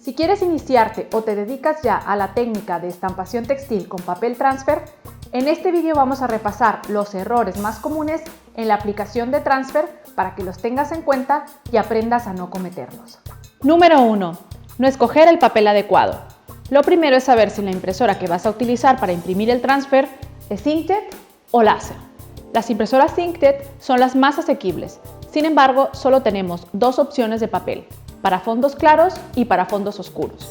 Si quieres iniciarte o te dedicas ya a la técnica de estampación textil con papel transfer, en este vídeo vamos a repasar los errores más comunes en la aplicación de transfer para que los tengas en cuenta y aprendas a no cometerlos. Número 1. No escoger el papel adecuado. Lo primero es saber si la impresora que vas a utilizar para imprimir el transfer es inkjet o láser. Las impresoras inkjet son las más asequibles, sin embargo, solo tenemos dos opciones de papel, para fondos claros y para fondos oscuros.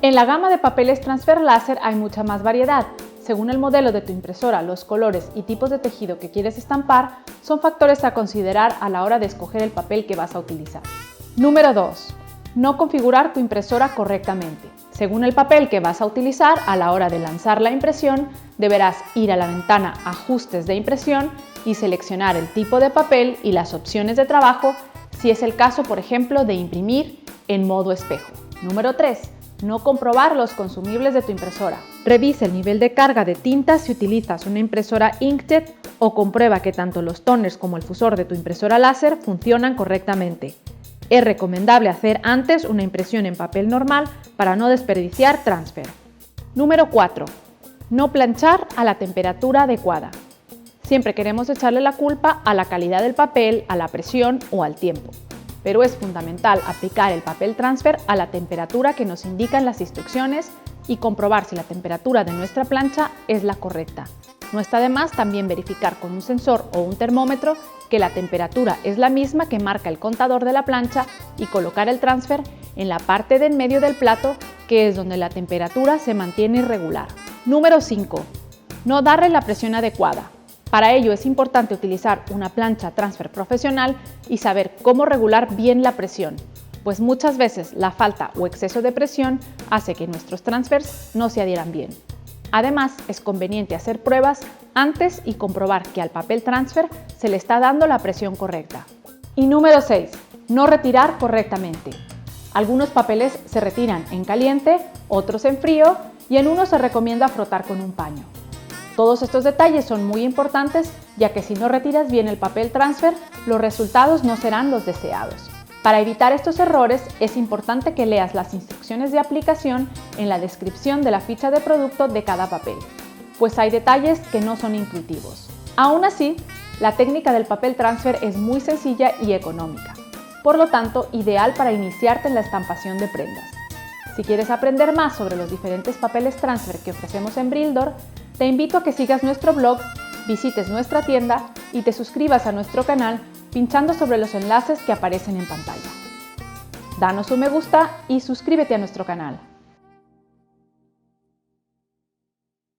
En la gama de papeles transfer láser hay mucha más variedad. Según el modelo de tu impresora, los colores y tipos de tejido que quieres estampar son factores a considerar a la hora de escoger el papel que vas a utilizar. Número 2. No configurar tu impresora correctamente. Según el papel que vas a utilizar, a la hora de lanzar la impresión, deberás ir a la ventana Ajustes de impresión y seleccionar el tipo de papel y las opciones de trabajo si es el caso, por ejemplo, de imprimir en modo espejo. Número 3. No comprobar los consumibles de tu impresora. Revisa el nivel de carga de tinta si utilizas una impresora inkjet o comprueba que tanto los toners como el fusor de tu impresora láser funcionan correctamente. Es recomendable hacer antes una impresión en papel normal para no desperdiciar transfer. Número 4. No planchar a la temperatura adecuada. Siempre queremos echarle la culpa a la calidad del papel, a la presión o al tiempo, pero es fundamental aplicar el papel transfer a la temperatura que nos indican las instrucciones y comprobar si la temperatura de nuestra plancha es la correcta. No está de más también verificar con un sensor o un termómetro que la temperatura es la misma que marca el contador de la plancha y colocar el transfer en la parte de en medio del plato, que es donde la temperatura se mantiene irregular. Número 5. No darle la presión adecuada. Para ello es importante utilizar una plancha transfer profesional y saber cómo regular bien la presión, pues muchas veces la falta o exceso de presión hace que nuestros transfers no se adhieran bien. Además, es conveniente hacer pruebas antes y comprobar que al papel transfer se le está dando la presión correcta. Y número 6. No retirar correctamente. Algunos papeles se retiran en caliente, otros en frío y en unos se recomienda frotar con un paño. Todos estos detalles son muy importantes, ya que si no retiras bien el papel transfer, los resultados no serán los deseados. Para evitar estos errores, es importante que leas las instrucciones de aplicación en la descripción de la ficha de producto de cada papel, pues hay detalles que no son intuitivos. Aún así, la técnica del papel transfer es muy sencilla y económica, por lo tanto, ideal para iniciarte en la estampación de prendas. Si quieres aprender más sobre los diferentes papeles transfer que ofrecemos en Brildor, te invito a que sigas nuestro blog, visites nuestra tienda y te suscribas a nuestro canal pinchando sobre los enlaces que aparecen en pantalla. Danos un me gusta y suscríbete a nuestro canal.